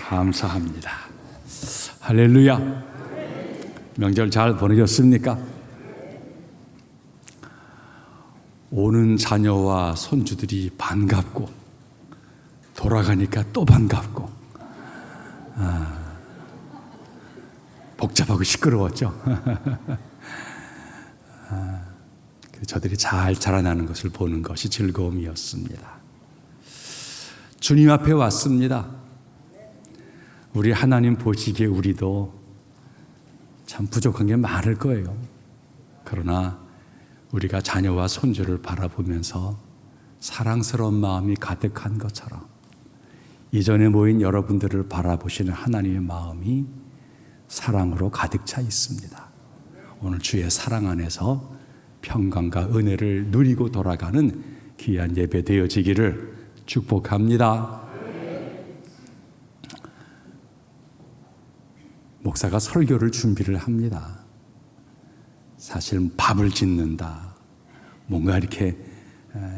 감사합니다. 할렐루야. 명절 잘 보내셨습니까? 오는 자녀와 손주들이 반갑고 돌아가니까 또 반갑고 복잡하고 시끄러웠죠. 저들이 잘 자라나는 것을 보는 것이 즐거움이었습니다. 주님 앞에 왔습니다. 우리 하나님 보시기에 우리도 참 부족한 게 많을 거예요. 그러나 우리가 자녀와 손주를 바라보면서 사랑스러운 마음이 가득한 것처럼 이전에 모인 여러분들을 바라보시는 하나님의 마음이 사랑으로 가득 차 있습니다. 오늘 주의 사랑 안에서 평강과 은혜를 누리고 돌아가는 귀한 예배 되어지기를 축복합니다. 목사가 설교를 준비를 합니다. 사실 밥을 짓는다, 뭔가 이렇게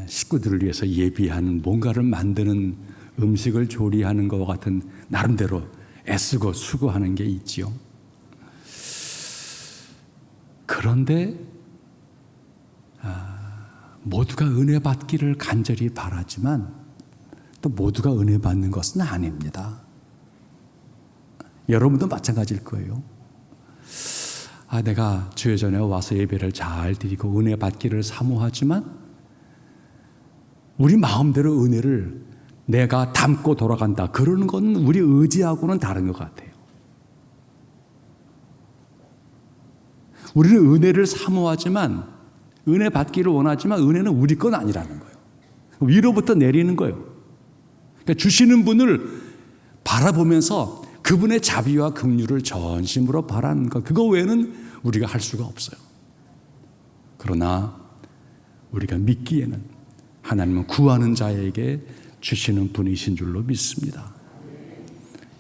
식구들을 위해서 예비하는 뭔가를 만드는 음식을 조리하는 것과 같은 나름대로 애쓰고 수고하는 게 있지요. 그런데 모두가 은혜 받기를 간절히 바라지만 또 모두가 은혜 받는 것은 아닙니다. 여러분도 마찬가지일 거예요. 내가 주의 전에 와서 예배를 잘 드리고 은혜 받기를 사모하지만 우리 마음대로 은혜를 내가 담고 돌아간다, 그러는 건 우리 의지하고는 다른 것 같아요. 우리는 은혜를 사모하지만, 은혜 받기를 원하지만 은혜는 우리 건 아니라는 거예요. 위로부터 내리는 거예요. 그러니까 주시는 분을 바라보면서 그분의 자비와 긍휼을 전심으로 바라는 것, 그거 외에는 우리가 할 수가 없어요. 그러나 우리가 믿기에는 하나님은 구하는 자에게 주시는 분이신 줄로 믿습니다.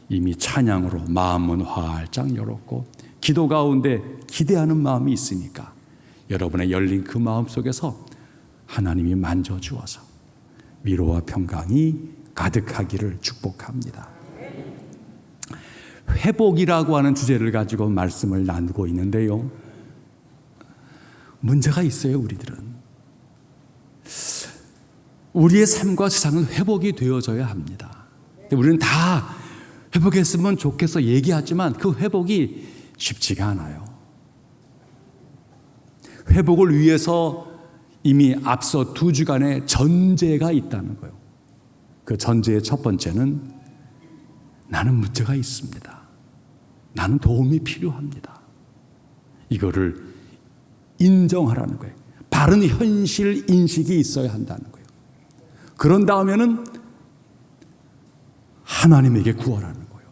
이미 찬양으로 마음은 활짝 열었고 기도 가운데 기대하는 마음이 있으니까 여러분의 열린 그 마음 속에서 하나님이 만져주어서 위로와 평강이 가득하기를 축복합니다. 회복이라고 하는 주제를 가지고 말씀을 나누고 있는데요, 문제가 있어요. 우리들은 우리의 삶과 세상은 회복이 되어져야 합니다. 우리는 다 회복했으면 좋겠어 얘기하지만 그 회복이 쉽지가 않아요. 회복을 위해서 이미 앞서 2주간의 전제가 있다는 거예요. 그 전제의 첫 번째는 나는 문제가 있습니다. 나는 도움이 필요합니다. 이거를 인정하라는 거예요. 바른 현실 인식이 있어야 한다는 거예요. 그런 다음에는 하나님에게 구하라는 거예요.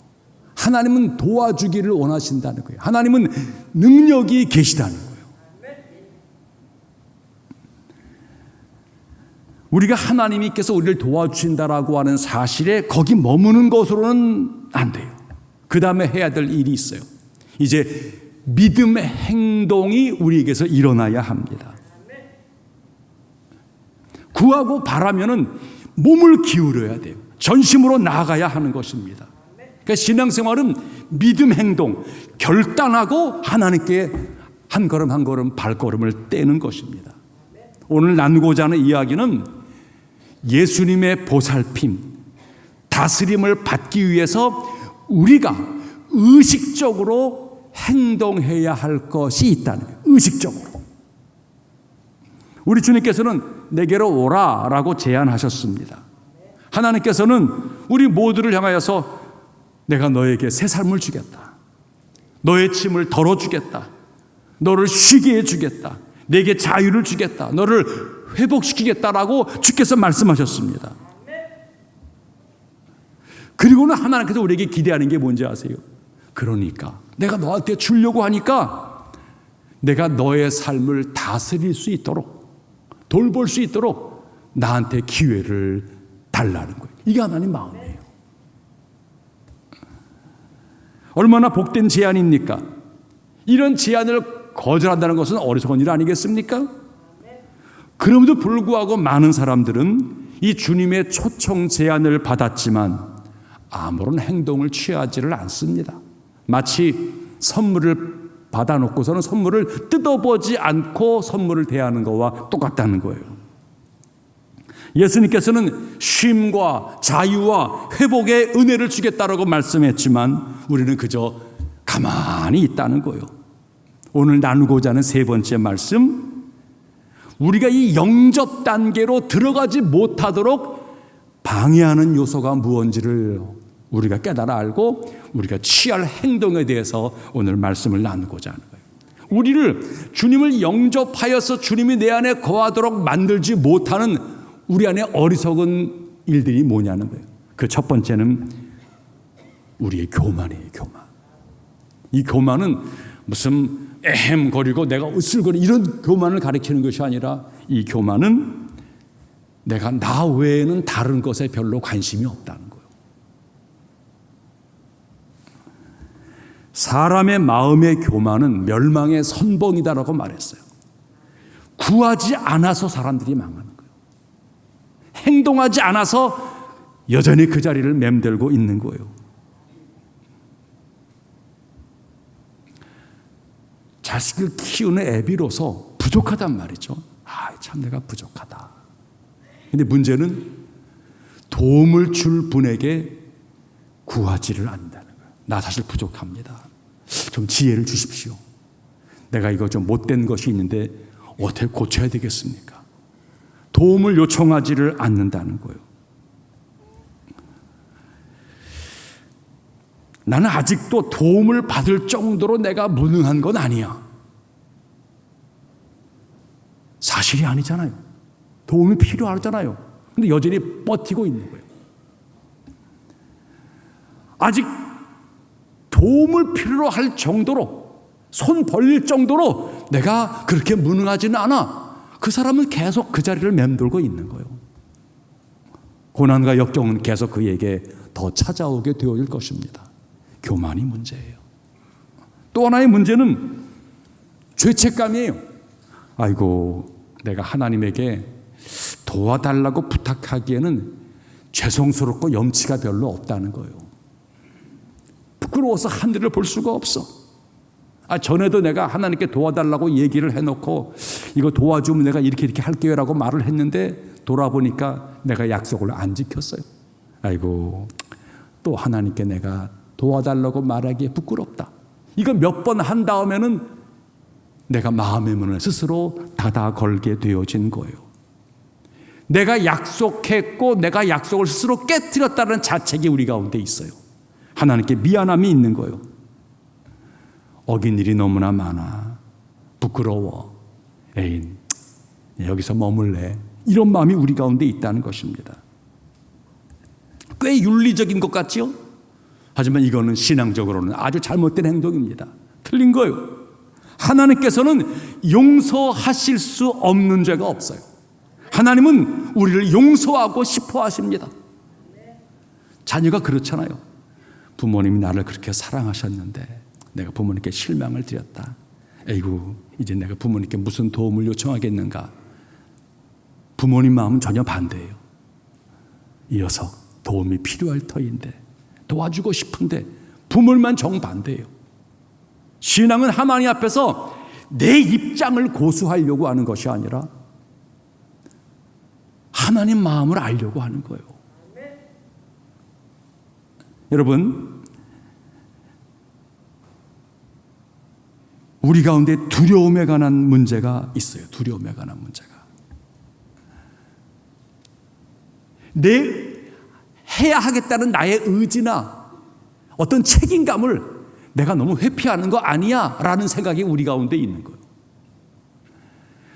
하나님은 도와주기를 원하신다는 거예요. 하나님은 능력이 계시다는 거예요. 우리가 하나님께서 우리를 도와주신다라고 하는 사실에 거기 머무는 것으로는 안 돼요. 그 다음에 해야 될 일이 있어요. 이제 믿음의 행동이 우리에게서 일어나야 합니다. 구하고 바라면은 몸을 기울여야 돼요. 전심으로 나아가야 하는 것입니다. 그러니까 신앙생활은 믿음 행동, 결단하고 하나님께 한 걸음 한 걸음 발걸음을 떼는 것입니다. 오늘 나누고자 하는 이야기는 예수님의 보살핌, 다스림을 받기 위해서 우리가 의식적으로 행동해야 할 것이 있다는 거예요. 의식적으로. 우리 주님께서는 내게로 오라라고 제안하셨습니다. 하나님께서는 우리 모두를 향하여서 내가 너에게 새 삶을 주겠다, 너의 짐을 덜어주겠다, 너를 쉬게 해주겠다, 내게 자유를 주겠다, 너를 회복시키겠다라고 주께서 말씀하셨습니다. 그리고는 하나님께서 우리에게 기대하는 게 뭔지 아세요? 그러니까 내가 너한테 주려고 하니까 내가 너의 삶을 다스릴 수 있도록, 돌볼 수 있도록 나한테 기회를 달라는 거예요. 이게 하나님 마음이에요. 얼마나 복된 제안입니까? 이런 제안을 거절한다는 것은 어리석은 일 아니겠습니까? 그럼에도 불구하고 많은 사람들은 이 주님의 초청 제안을 받았지만 아무런 행동을 취하지를 않습니다. 마치 선물을 받아놓고서는 선물을 뜯어보지 않고 선물을 대하는 것과 똑같다는 거예요. 예수님께서는 쉼과 자유와 회복의 은혜를 주겠다라고 말씀했지만 우리는 그저 가만히 있다는 거예요. 오늘 나누고자 하는 세 번째 말씀, 우리가 이 영접 단계로 들어가지 못하도록 방해하는 요소가 무엇인지를 우리가 깨달아 알고 우리가 취할 행동에 대해서 오늘 말씀을 나누고자 하는 거예요. 우리를 주님을 영접하여서 주님이 내 안에 거하도록 만들지 못하는 우리 안에 어리석은 일들이 뭐냐는 거예요. 그 첫 번째는 우리의 교만이에요. 교만. 이 교만은 무슨 에헴거리고 내가 으슬거리 이런 교만을 가리키는 것이 아니라 이 교만은 내가 나 외에는 다른 것에 별로 관심이 없다는 거예요. 사람의 마음의 교만은 멸망의 선봉이다라고 말했어요. 구하지 않아서 사람들이 망하는 거예요. 행동하지 않아서 여전히 그 자리를 맴돌고 있는 거예요. 자식을 키우는 애비로서 부족하단 말이죠. 참 내가 부족하다. 근데 문제는 도움을 줄 분에게 구하지를 않는다는 거예요. 나 사실 부족합니다. 좀 지혜를 주십시오. 내가 이거 좀 못된 것이 있는데 어떻게 고쳐야 되겠습니까? 도움을 요청하지를 않는다는 거예요. 나는 아직도 도움을 받을 정도로 내가 무능한 건 아니야. 사실이 아니잖아요. 도움이 필요하잖아요. 근데 여전히 버티고 있는 거예요. 아직 도움을 필요로 할 정도로, 손 벌릴 정도로 내가 그렇게 무능하지는 않아. 그 사람은 계속 그 자리를 맴돌고 있는 거예요. 고난과 역경은 계속 그에게 더 찾아오게 되어질 것입니다. 교만이 문제예요. 또 하나의 문제는 죄책감이에요. 아이고, 내가 하나님에게 도와달라고 부탁하기에는 죄송스럽고 염치가 별로 없다는 거예요. 부끄러워서 하늘을 볼 수가 없어. 전에도 내가 하나님께 도와달라고 얘기를 해놓고 이거 도와주면 내가 이렇게 할게요 라고 말을 했는데 돌아보니까 내가 약속을 안 지켰어요. 아이고, 또 하나님께 내가 도와달라고 말하기에 부끄럽다. 이거 몇 번 한 다음에는 내가 마음의 문을 스스로 닫아 걸게 되어진 거예요. 내가 약속했고 내가 약속을 스스로 깨뜨렸다는 자책이 우리 가운데 있어요. 하나님께 미안함이 있는 거예요. 어긴 일이 너무나 많아. 부끄러워. 에이, 여기서 머물래. 이런 마음이 우리 가운데 있다는 것입니다. 꽤 윤리적인 것 같지요? 하지만 이거는 신앙적으로는 아주 잘못된 행동입니다. 틀린 거예요. 하나님께서는 용서하실 수 없는 죄가 없어요. 하나님은 우리를 용서하고 싶어 하십니다. 자녀가 그렇잖아요. 부모님이 나를 그렇게 사랑하셨는데 내가 부모님께 실망을 드렸다. 에이구, 이제 내가 부모님께 무슨 도움을 요청하겠는가. 부모님 마음은 전혀 반대예요. 이어서 도움이 필요할 터인데 도와주고 싶은데 부모님만 정반대예요. 신앙은 하나님 앞에서 내 입장을 고수하려고 하는 것이 아니라 하나님 마음을 알려고 하는 거예요. 여러분, 우리 가운데 두려움에 관한 문제가 있어요. 두려움에 관한 문제가. 내 해야 하겠다는 나의 의지나 어떤 책임감을 내가 너무 회피하는 거 아니야 라는 생각이 우리 가운데 있는 거예요.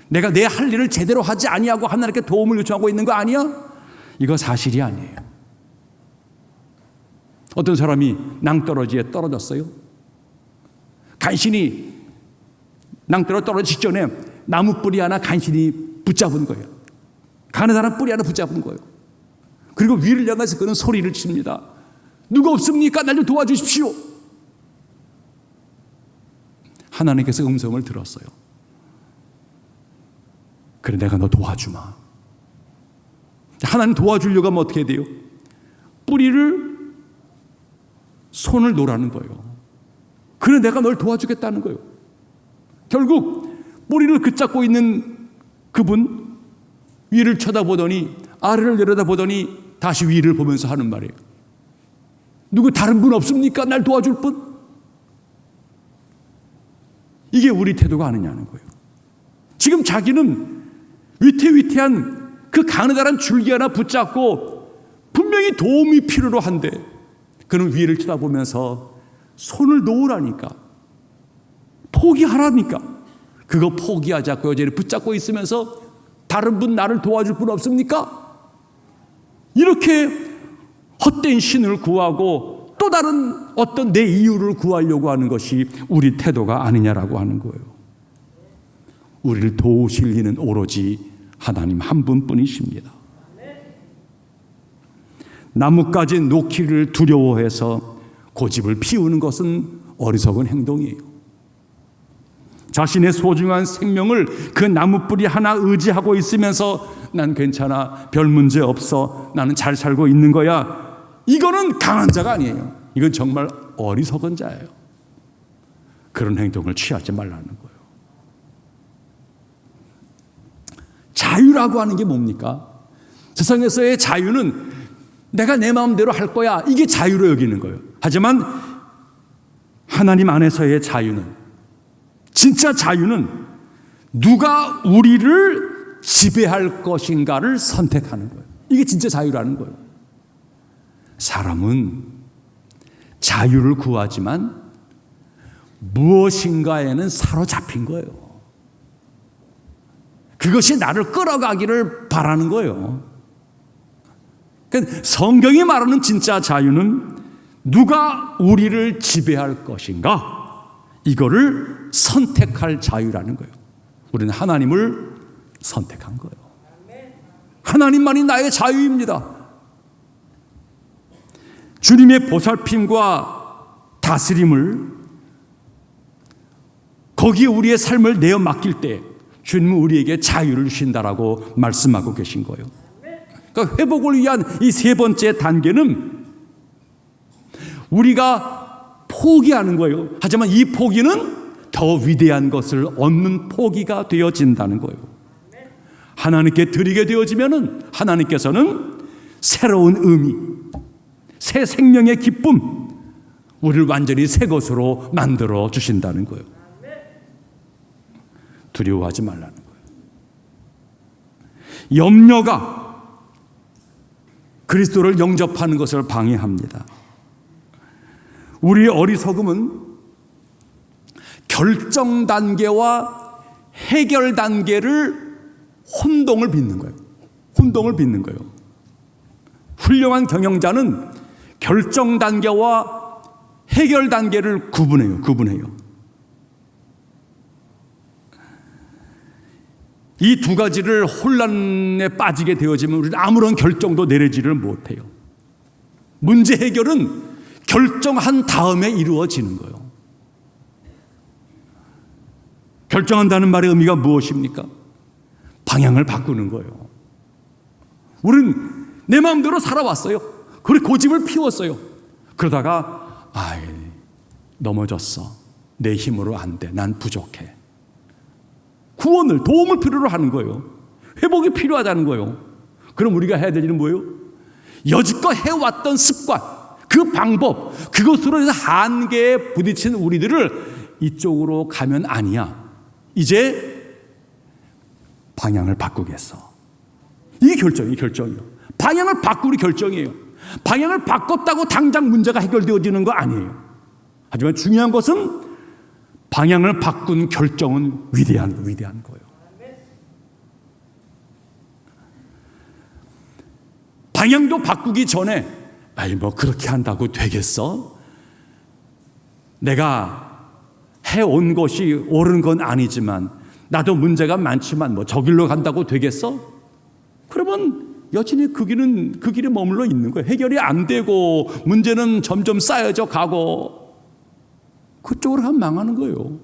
내가 내 할 일을 제대로 하지 아니하고 하나님께 도움을 요청하고 있는 거 아니야? 이거 사실이 아니에요. 어떤 사람이 낭떠러지에 떨어졌어요. 간신히 낭떠러지 떨어지기 전에 나무 뿌리 하나 간신히 붙잡은 거예요. 가느다란 뿌리 하나 붙잡은 거예요. 그리고 위를 향해서 그는 소리를 칩니다. 누가 없습니까? 날 좀 도와주십시오. 하나님께서 음성을 들었어요. 그래, 내가 너 손을 놓으라는 거예요. 그래 내가 널 도와주겠다는 거예요. 결국 머리를 붙잡고 있는 그분 위를 쳐다보더니 아래를 내려다보더니 다시 위를 보면서 하는 말이에요. 누구 다른 분 없습니까? 날 도와줄 분? 이게 우리 태도가 아니냐는 거예요. 지금 자기는 위태위태한 그 가느다란 줄기 하나 붙잡고 분명히 도움이 필요로 한데 그는 위를 쳐다보면서 손을 놓으라니까, 포기하라니까, 그거 포기하지 않고 여전히 붙잡고 있으면서 다른 분 나를 도와줄 분 없습니까? 이렇게 헛된 신을 구하고 또 다른 어떤 내 이유를 구하려고 하는 것이 우리 태도가 아니냐라고 하는 거예요. 우리를 도우실 이는 오로지 하나님 한 분뿐이십니다. 나뭇가지 놓기를 두려워해서 고집을 피우는 것은 어리석은 행동이에요. 자신의 소중한 생명을 그 나무뿌리 하나 의지하고 있으면서 난 괜찮아, 별 문제 없어, 나는 잘 살고 있는 거야, 이거는 강한 자가 아니에요. 이건 정말 어리석은 자예요. 그런 행동을 취하지 말라는 거예요. 자유라고 하는 게 뭡니까? 세상에서의 자유는 내가 내 마음대로 할 거야, 이게 자유로 여기는 거예요. 하지만 하나님 안에서의 자유는, 진짜 자유는 누가 우리를 지배할 것인가를 선택하는 거예요. 이게 진짜 자유라는 거예요. 사람은 자유를 구하지만 무엇인가에는 사로잡힌 거예요. 그것이 나를 끌어가기를 바라는 거예요. 그러니까 성경이 말하는 진짜 자유는 누가 우리를 지배할 것인가, 이거를 선택할 자유라는 거예요. 우리는 하나님을 선택한 거예요. 하나님만이 나의 자유입니다. 주님의 보살핌과 다스림을, 거기에 우리의 삶을 내어 맡길 때 주님은 우리에게 자유를 주신다라고 말씀하고 계신 거예요. 그러니까 회복을 위한 이 세 번째 단계는 우리가 포기하는 거예요. 하지만 이 포기는 더 위대한 것을 얻는 포기가 되어진다는 거예요. 하나님께 드리게 되어지면은 하나님께서는 새로운 의미, 새 생명의 기쁨, 우리를 완전히 새 것으로 만들어 주신다는 거예요. 두려워하지 말라는 거예요. 염려가 그리스도를 영접하는 것을 방해합니다. 우리의 어리석음은 결정 단계와 해결 단계를 혼동을 빚는 거예요. 혼동을 빚는 거예요. 훌륭한 경영자는 결정 단계와 해결 단계를 구분해요. 이 두 가지를 혼란에 빠지게 되어지면 우리는 아무런 결정도 내리지를 못해요. 문제 해결은 결정한 다음에 이루어지는 거예요. 결정한다는 말의 의미가 무엇입니까? 방향을 바꾸는 거예요. 우리는 내 마음대로 살아왔어요. 그리고 고집을 피웠어요. 그러다가 넘어졌어. 내 힘으로 안 돼. 난 부족해. 구원을, 도움을 필요로 하는 거예요. 회복이 필요하다는 거예요. 그럼 우리가 해야 될 일은 뭐예요? 여지껏 해왔던 습관, 그 방법, 그것으로 해서 한계에 부딪힌 우리들을 이쪽으로 가면 아니야, 이제 방향을 바꾸겠어. 이게 결정이에요. 방향을 바꾸는 결정이에요. 방향을 바꿨다고 당장 문제가 해결되어지는 거 아니에요. 하지만 중요한 것은 방향을 바꾼 결정은 위대한 거예요. 방향도 바꾸기 전에 그렇게 한다고 되겠어? 내가 해온 것이 옳은 건 아니지만 나도 문제가 많지만 저 길로 간다고 되겠어? 그러면 여전히 그 길에 머물러 있는 거예요. 해결이 안 되고 문제는 점점 쌓여져 가고 그쪽으로 가면 망하는 거예요.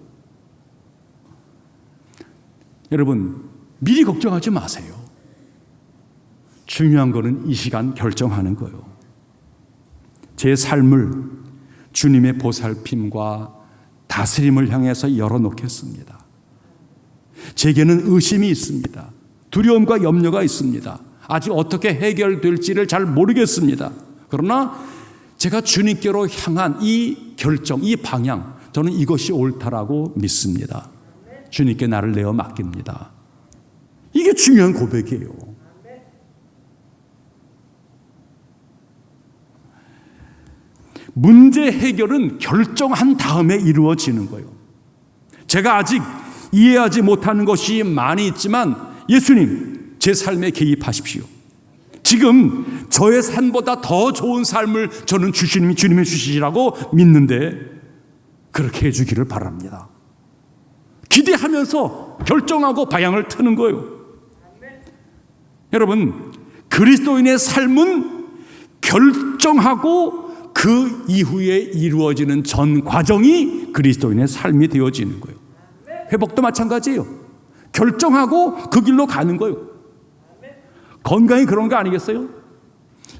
여러분, 미리 걱정하지 마세요. 중요한 거는 이 시간 결정하는 거예요. 제 삶을 주님의 보살핌과 다스림을 향해서 열어놓겠습니다. 제게는 의심이 있습니다. 두려움과 염려가 있습니다. 아직 어떻게 해결될지를 잘 모르겠습니다. 그러나 제가 주님께로 향한 이 결정, 이 방향, 저는 이것이 옳다라고 믿습니다. 주님께 나를 내어 맡깁니다. 이게 중요한 고백이에요. 문제 해결은 결정한 다음에 이루어지는 거예요. 제가 아직 이해하지 못하는 것이 많이 있지만 예수님, 제 삶에 개입하십시오. 지금 저의 삶보다 더 좋은 삶을 저는 주님이 주시리라고 믿는데 그렇게 해주기를 바랍니다. 기대하면서 결정하고 방향을 트는 거예요. 여러분, 그리스도인의 삶은 결정하고 그 이후에 이루어지는 전 과정이 그리스도인의 삶이 되어지는 거예요. 회복도 마찬가지예요. 결정하고 그 길로 가는 거예요. 건강이 그런 거 아니겠어요?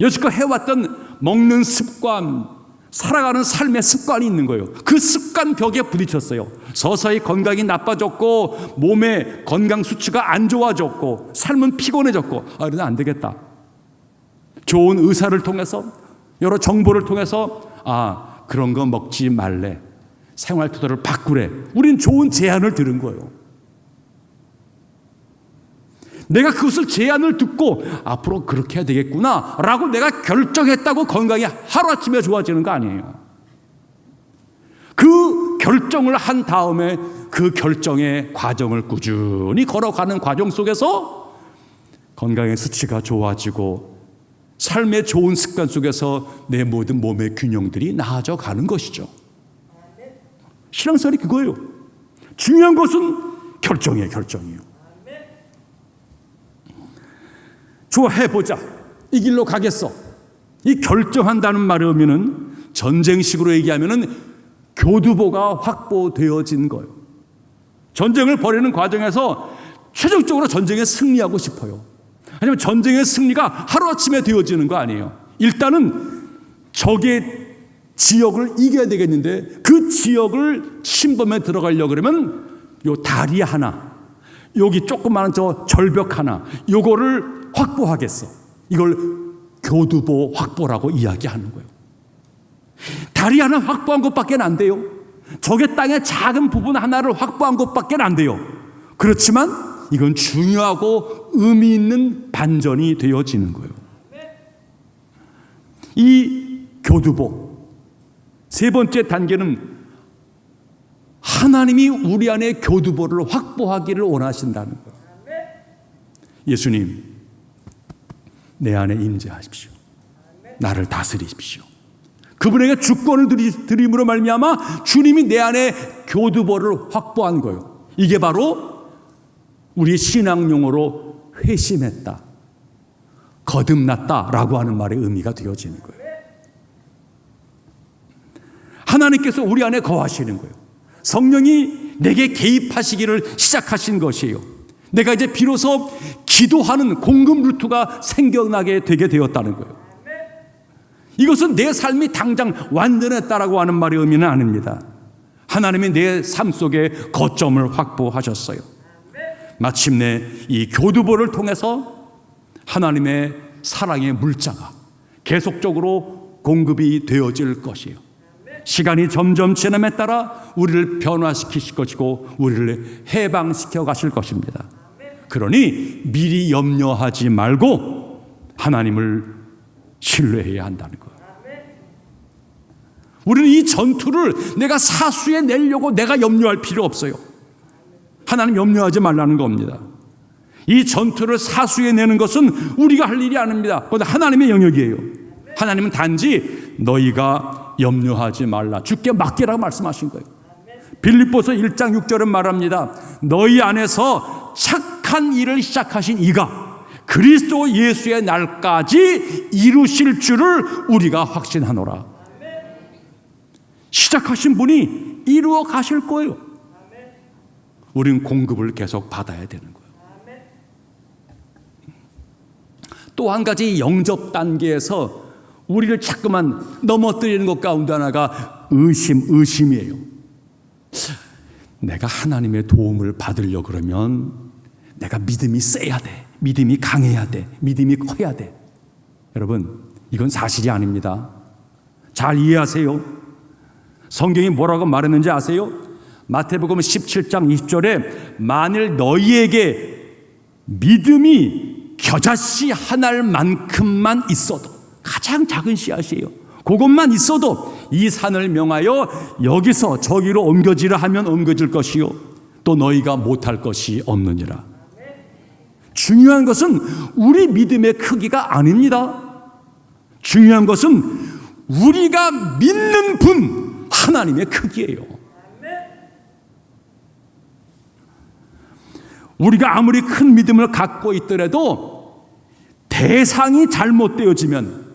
여지껏 해왔던 먹는 습관, 살아가는 삶의 습관이 있는 거예요. 그 습관 벽에 부딪혔어요. 서서히 건강이 나빠졌고 몸의 건강 수치가 안 좋아졌고 삶은 피곤해졌고 이러면 안 되겠다. 좋은 의사를 통해서 여러 정보를 통해서 그런 거 먹지 말래. 생활 태도를 바꾸래. 우린 좋은 제안을 들은 거예요. 내가 그것을 제안을 듣고 앞으로 그렇게 해야 되겠구나 라고 내가 결정했다고 건강이 하루아침에 좋아지는 거 아니에요. 그 결정을 한 다음에 그 결정의 과정을 꾸준히 걸어가는 과정 속에서 건강의 수치가 좋아지고 삶의 좋은 습관 속에서 내 모든 몸의 균형들이 나아져 가는 것이죠. 신앙생활이 그거예요. 중요한 것은 결정이에요. 좋아, 해보자. 이 길로 가겠어. 이 결정한다는 말에 의미는 전쟁식으로 얘기하면은 교두보가 확보되어진 거예요. 전쟁을 벌이는 과정에서 최종적으로 전쟁에 승리하고 싶어요. 하지만 전쟁의 승리가 하루아침에 되어지는 거 아니에요. 일단은 적의 지역을 이겨야 되겠는데 그 지역을 침범해 들어가려고 그러면 요 다리 하나, 여기 조그마한 저 절벽 하나, 요거를 확보하겠어. 이걸 교두보 확보라고 이야기하는 거예요. 다리 하나 확보한 것밖에 안 돼요. 적의 땅의 작은 부분 하나를 확보한 것밖에 안 돼요. 그렇지만 이건 중요하고 의미 있는 반전이 되어지는 거예요. 이 교두보 세 번째 단계는 하나님이 우리 안에 교두보를 확보하기를 원하신다는 거예요. 예수님, 내 안에 임재하십시오. 나를 다스리십시오. 그분에게 주권을 드림으로 말미암아 주님이 내 안에 교두보를 확보한 거예요. 이게 바로 우리의 신앙 용어로 회심했다, 거듭났다라고 하는 말의 의미가 되어지는 거예요. 하나님께서 우리 안에 거하시는 거예요. 성령이 내게 개입하시기를 시작하신 것이에요. 내가 이제 비로소 기도하는 공급 루트가 생겨나게 되게 되었다는 거예요. 이것은 내 삶이 당장 완전했다라고 하는 말의 의미는 아닙니다. 하나님이 내 삶 속에 거점을 확보하셨어요. 마침내 이 교두보를 통해서 하나님의 사랑의 물자가 계속적으로 공급이 되어질 것이에요. 시간이 점점 지남에 따라 우리를 변화시키실 것이고 우리를 해방시켜 가실 것입니다. 그러니 미리 염려하지 말고 하나님을 신뢰해야 한다는 거예요. 우리는 이 전투를 내가 사수해 내려고 내가 염려할 필요 없어요. 하나님 염려하지 말라는 겁니다. 이 전투를 사수해 내는 것은 우리가 할 일이 아닙니다. 그건 하나님의 영역이에요. 하나님은 단지 너희가 염려하지 말라, 주께 맡기라고 말씀하신 거예요. 빌립보서 1장 6절은 말합니다. 너희 안에서 착한 일을 시작하신 이가 그리스도 예수의 날까지 이루실 줄을 우리가 확신하노라. 시작하신 분이 이루어 가실 거예요. 우리는 공급을 계속 받아야 되는 거예요. 또 한 가지 영접 단계에서 우리를 자꾸만 넘어뜨리는 것 가운데 하나가 의심이에요. 내가 하나님의 도움을 받으려 그러면 내가 믿음이 세야 돼. 믿음이 강해야 돼. 믿음이 커야 돼. 여러분, 이건 사실이 아닙니다. 잘 이해하세요. 성경이 뭐라고 말했는지 아세요? 마태복음 17장 20절에 만일 너희에게 믿음이 겨자씨 하나일 만큼만 있어도, 가장 작은 씨앗이에요. 그것만 있어도 이 산을 명하여 여기서 저기로 옮겨지라 하면 옮겨질 것이요 또 너희가 못할 것이 없느니라. 중요한 것은 우리 믿음의 크기가 아닙니다. 중요한 것은 우리가 믿는 분 하나님의 크기예요. 우리가 아무리 큰 믿음을 갖고 있더라도 대상이 잘못되어지면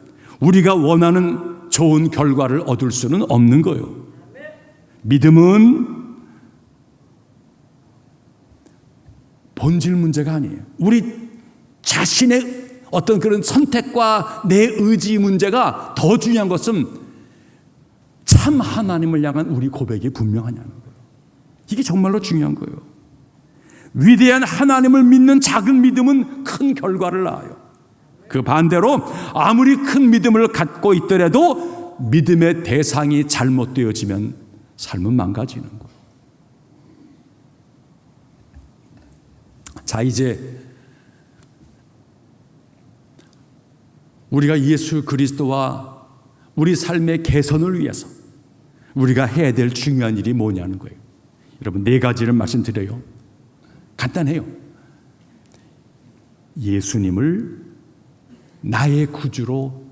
우리가 원하는 좋은 결과를 얻을 수는 없는 거예요. 믿음은 본질 문제가 아니에요. 우리 자신의 어떤 그런 선택과 내 의지 문제가 더 중요한 것은 참 하나님을 향한 우리 고백이 분명하냐는 거예요. 이게 정말로 중요한 거예요. 위대한 하나님을 믿는 작은 믿음은 큰 결과를 낳아요. 그 반대로 아무리 큰 믿음을 갖고 있더라도 믿음의 대상이 잘못되어지면 삶은 망가지는 거예요. 자, 이제 우리가 예수 그리스도와 우리 삶의 개선을 위해서 우리가 해야 될 중요한 일이 뭐냐는 거예요. 여러분, 네 가지를 말씀드려요. 간단해요. 예수님을 나의 구주로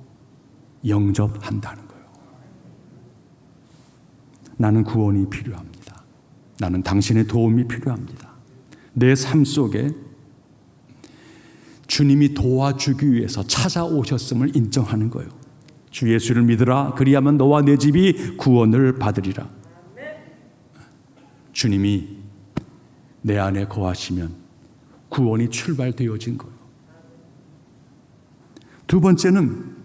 영접한다는 거예요. 나는 구원이 필요합니다. 나는 당신의 도움이 필요합니다. 내 삶 속에 주님이 도와주기 위해서 찾아오셨음을 인정하는 거예요. 주 예수를 믿으라. 그리하면 너와 내 집이 구원을 받으리라. 주님이 내 안에 거하시면 구원이 출발되어진 거예요. 두 번째는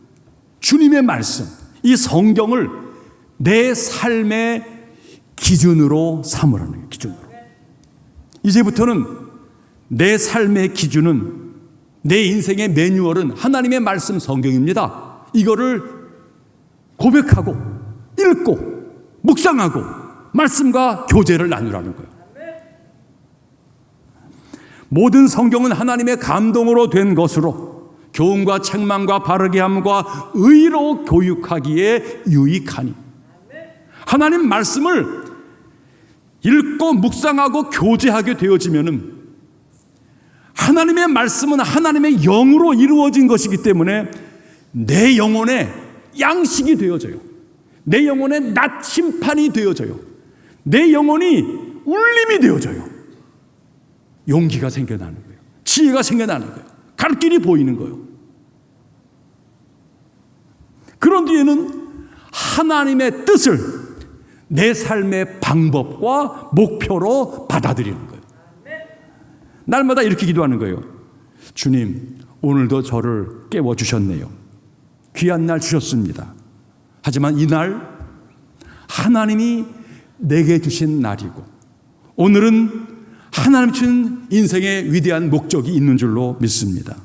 주님의 말씀, 이 성경을 내 삶의 기준으로 삼으라는 거예요. 기준으로. 이제부터는 내 삶의 기준은, 내 인생의 매뉴얼은 하나님의 말씀 성경입니다. 이거를 고백하고 읽고 묵상하고 말씀과 교제를 나누라는 거예요. 모든 성경은 하나님의 감동으로 된 것으로 교훈과 책망과 바르게 함과 의로 교육하기에 유익하니, 하나님 말씀을 읽고 묵상하고 교제하게 되어지면은 하나님의 말씀은 하나님의 영으로 이루어진 것이기 때문에 내 영혼에 양식이 되어져요. 내 영혼에 나침판이 되어져요. 내 영혼이 울림이 되어져요. 용기가 생겨나는 거예요. 지혜가 생겨나는 거예요. 갈 길이 보이는 거예요. 그런 뒤에는 하나님의 뜻을 내 삶의 방법과 목표로 받아들이는 거예요. 날마다 이렇게 기도하는 거예요. 주님, 오늘도 저를 깨워주셨네요. 귀한 날 주셨습니다. 하지만 이날 하나님이 내게 주신 날이고, 오늘은 하나님 주신 인생의 위대한 목적이 있는 줄로 믿습니다.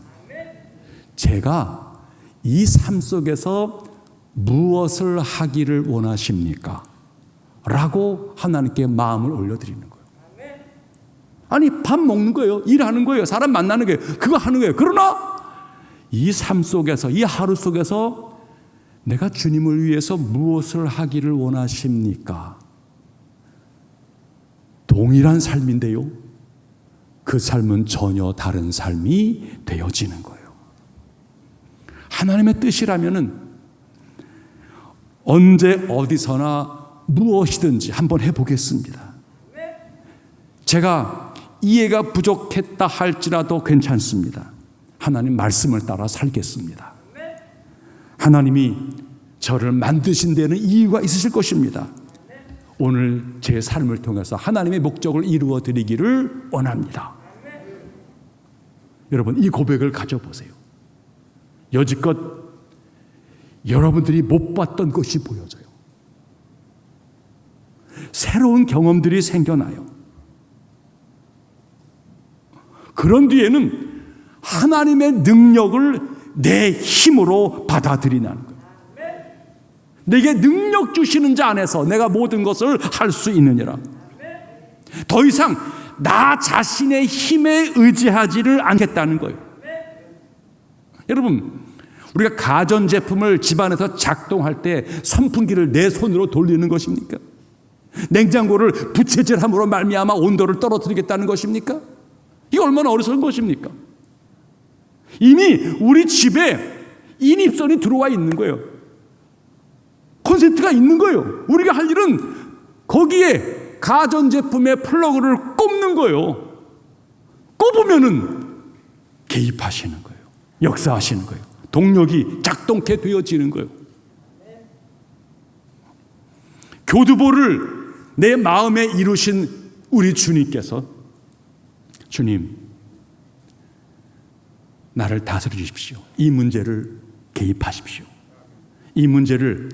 제가 이 삶 속에서 무엇을 하기를 원하십니까? 라고 하나님께 마음을 올려드리는 거예요. 아니, 밥 먹는 거예요. 일하는 거예요. 사람 만나는 거예요. 그거 하는 거예요. 그러나 이 삶 속에서, 이 하루 속에서 내가 주님을 위해서 무엇을 하기를 원하십니까? 동일한 삶인데요, 그 삶은 전혀 다른 삶이 되어지는 거예요. 하나님의 뜻이라면은 언제 어디서나 무엇이든지 한번 해보겠습니다. 제가 이해가 부족했다 할지라도 괜찮습니다. 하나님 말씀을 따라 살겠습니다. 하나님이 저를 만드신 데는 이유가 있으실 것입니다. 오늘 제 삶을 통해서 하나님의 목적을 이루어 드리기를 원합니다. 여러분, 이 고백을 가져보세요. 여지껏 여러분들이 못 봤던 것이 보여져요. 새로운 경험들이 생겨나요. 그런 뒤에는 하나님의 능력을 내 힘으로 받아들이는 거예요. 내게 능력 주시는 자 안에서 내가 모든 것을 할 수 있느니라. 더 이상 나 자신의 힘에 의지하지를 않겠다는 거예요. 여러분, 우리가 가전제품을 집안에서 작동할 때 선풍기를 내 손으로 돌리는 것입니까? 냉장고를 부채질함으로 말미암아 온도를 떨어뜨리겠다는 것입니까? 이게 얼마나 어리석은 것입니까? 이미 우리 집에 인입선이 들어와 있는 거예요. 콘센트가 있는 거예요. 우리가 할 일은 거기에 가전제품의 플러그를 꼽는 거예요. 꼽으면은 개입하시는 거예요. 역사하시는 거예요. 동력이 작동케 되어지는 거예요. 교두보를 내 마음에 이루신 우리 주님께서, 주님, 나를 다스려 주십시오. 이 문제를 개입하십시오. 이 문제를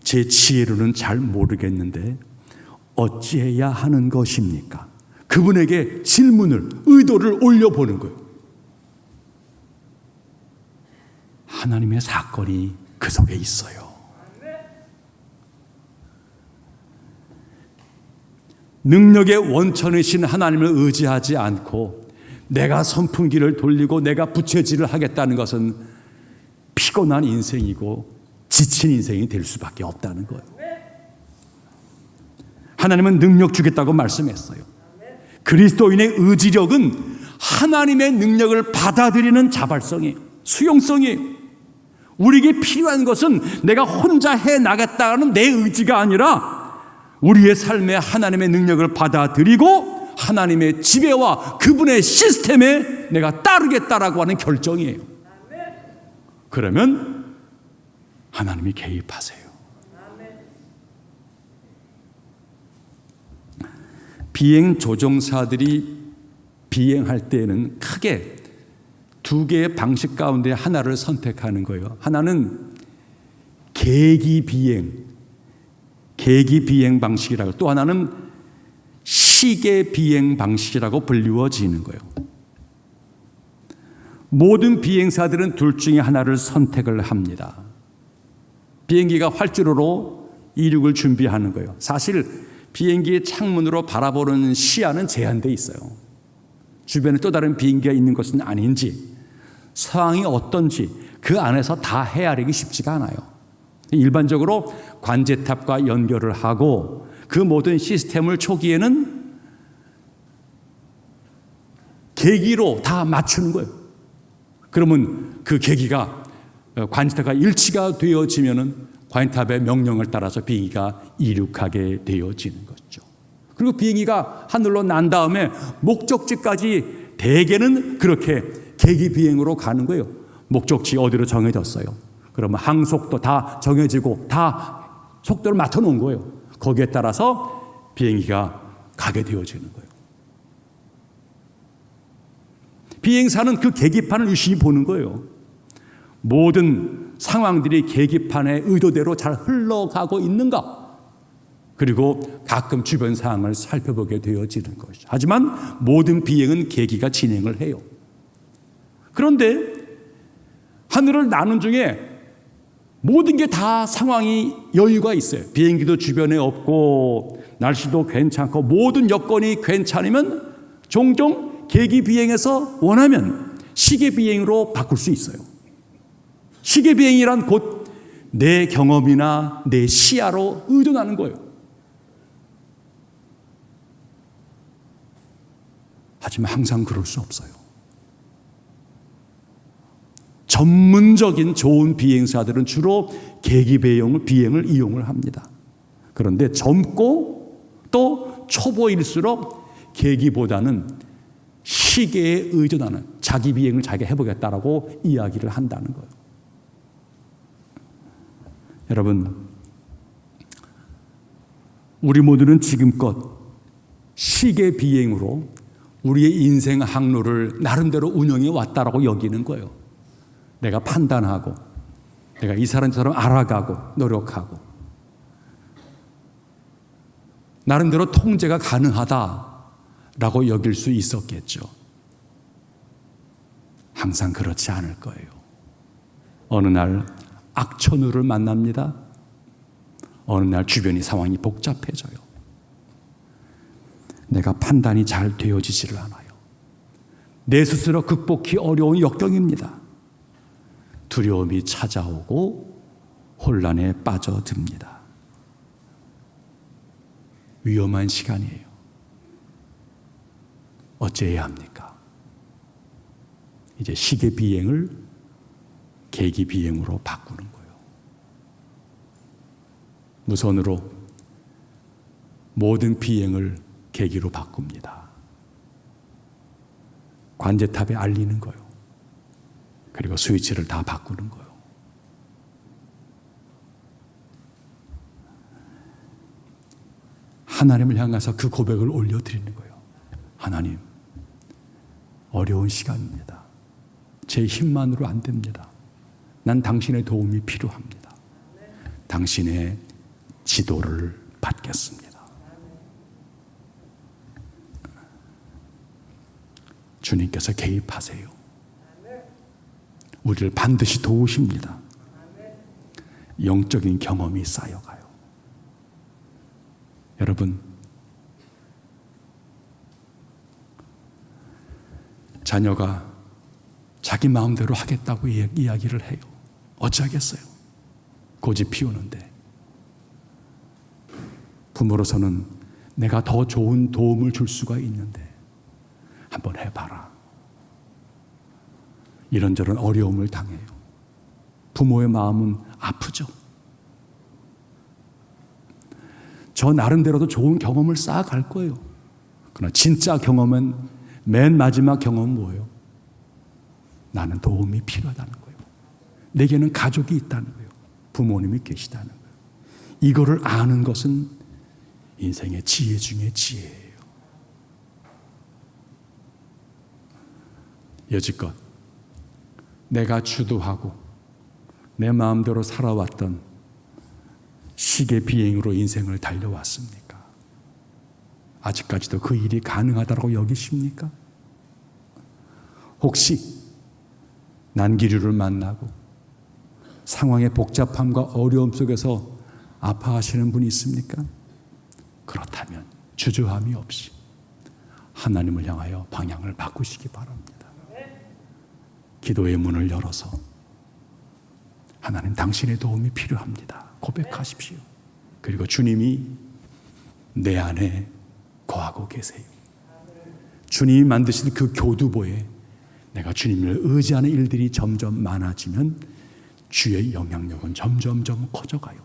제 지혜로는 잘 모르겠는데 어찌해야 하는 것입니까? 그분에게 질문을, 의도를 올려보는 거예요. 하나님의 사건이 그 속에 있어요. 능력의 원천이신 하나님을 의지하지 않고 내가 선풍기를 돌리고 내가 부채질을 하겠다는 것은 피곤한 인생이고 지친 인생이 될 수밖에 없다는 거예요. 하나님은 능력 주겠다고 말씀했어요. 그리스도인의 의지력은 하나님의 능력을 받아들이는 자발성이에요. 수용성이에요. 우리에게 필요한 것은 내가 혼자 해나겠다는 내 의지가 아니라 우리의 삶에 하나님의 능력을 받아들이고 하나님의 지배와 그분의 시스템에 내가 따르겠다라고 하는 결정이에요. 그러면 하나님이 개입하세요. 비행 조종사들이 비행할 때에는 크게 두 개의 방식 가운데 하나를 선택하는 거예요. 하나는 계기 비행 방식이라고, 또 하나는 시계 비행 방식이라고 불리워지는 거예요. 모든 비행사들은 둘 중에 하나를 선택을 합니다. 비행기가 활주로로 이륙을 준비하는 거예요. 사실 비행기의 창문으로 바라보는 시야는 제한되어 있어요. 주변에 또 다른 비행기가 있는 것은 아닌지, 상황이 어떤지 그 안에서 다 헤아리기 쉽지가 않아요. 일반적으로 관제탑과 연결을 하고 그 모든 시스템을 초기에는 계기로 다 맞추는 거예요. 그러면 그 계기가 관제탑과 일치가 되어지면은 관제탑의 명령을 따라서 비행기가 이륙하게 되어지는 거죠. 그리고 비행기가 하늘로 난 다음에 목적지까지 대개는 그렇게 계기 비행으로 가는 거예요. 목적지 어디로 정해졌어요. 그러면 항속도 다 정해지고 다 속도를 맞춰 놓은 거예요. 거기에 따라서 비행기가 가게 되어지는 거예요. 비행사는 그 계기판을 유심히 보는 거예요. 모든 상황들이 계기판의 의도대로 잘 흘러가고 있는가? 그리고 가끔 주변 상황을 살펴보게 되어지는 것이죠. 하지만 모든 비행은 계기가 진행을 해요. 그런데 하늘을 나는 중에 모든 게 다 상황이 여유가 있어요. 비행기도 주변에 없고 날씨도 괜찮고 모든 여건이 괜찮으면 종종 계기 비행에서 원하면 시계 비행으로 바꿀 수 있어요. 시계 비행이란 곧 내 경험이나 내 시야로 의존하는 거예요. 하지만 항상 그럴 수 없어요. 전문적인 좋은 비행사들은 주로 계기 비행을 이용을 합니다. 그런데 젊고 또 초보일수록 계기보다는 시계에 의존하는 자기 비행을 자기가 해보겠다라고 이야기를 한다는 거예요. 여러분, 우리 모두는 지금껏 시계 비행으로 우리의 인생 항로를 나름대로 운영해 왔다라고 여기는 거예요. 내가 판단하고 내가 이 사람처럼 알아가고 노력하고 나름대로 통제가 가능하다라고 여길 수 있었겠죠. 항상 그렇지 않을 거예요. 어느 날 악천후를 만납니다. 어느 날 주변의 상황이 복잡해져요. 내가 판단이 잘 되어지지를 않아요. 내 스스로 극복하기 어려운 역경입니다. 두려움이 찾아오고 혼란에 빠져듭니다. 위험한 시간이에요. 어찌해야 합니까? 이제 시계 비행을 계기 비행으로 바꾸는 거예요. 무선으로 모든 비행을 계기로 바꿉니다. 관제탑에 알리는 거예요. 그리고 스위치를 다 바꾸는 거예요. 하나님을 향해서 그 고백을 올려드리는 거예요. 하나님, 어려운 시간입니다. 제 힘만으로 안 됩니다. 난 당신의 도움이 필요합니다. 당신의 지도를 받겠습니다. 주님께서 개입하세요. 우리를 반드시 도우십니다. 영적인 경험이 쌓여가요. 여러분, 자녀가 자기 마음대로 하겠다고 이야기를 해요. 어찌하겠어요? 고집 피우는데. 부모로서는 내가 더 좋은 도움을 줄 수가 있는데 한번 해봐라. 이런저런 어려움을 당해요. 부모의 마음은 아프죠. 저 나름대로도 좋은 경험을 쌓아갈 거예요. 그러나 진짜 경험은 맨 마지막 경험은 뭐예요? 나는 도움이 필요하다는 거예요. 내게는 가족이 있다는 거예요. 부모님이 계시다는 거예요. 이거를 아는 것은 인생의 지혜 중에 지혜예요. 여지껏 내가 주도하고 내 마음대로 살아왔던 시계 비행으로 인생을 달려왔습니까? 아직까지도 그 일이 가능하다고 여기십니까? 혹시 난기류를 만나고 상황의 복잡함과 어려움 속에서 아파하시는 분이 있습니까? 그렇다면 주저함이 없이 하나님을 향하여 방향을 바꾸시기 바랍니다. 기도의 문을 열어서 하나님, 당신의 도움이 필요합니다. 고백하십시오. 그리고 주님이 내 안에 거하고 계세요. 주님이 만드신 그 교두보에 내가 주님을 의지하는 일들이 점점 많아지면 주의 영향력은 점점점 커져가요.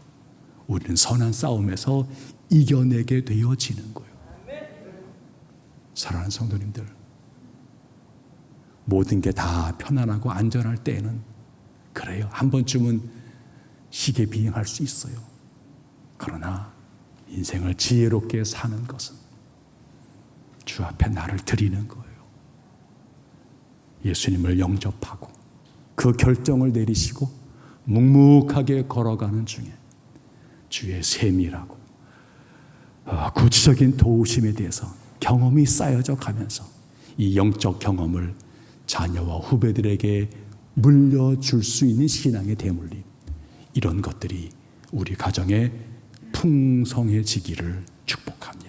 우리는 선한 싸움에서 이겨내게 되어지는 거예요. 사랑하는 성도님들, 모든 게 다 편안하고 안전할 때에는 그래요. 한 번쯤은 시계 비행할 수 있어요. 그러나 인생을 지혜롭게 사는 것은 주 앞에 나를 드리는 거예요. 예수님을 영접하고 그 결정을 내리시고 묵묵하게 걸어가는 중에 주의 세밀하고 구체적인 도우심에 대해서 경험이 쌓여져 가면서 이 영적 경험을 자녀와 후배들에게 물려줄 수 있는 신앙의 대물림, 이런 것들이 우리 가정에 풍성해지기를 축복합니다.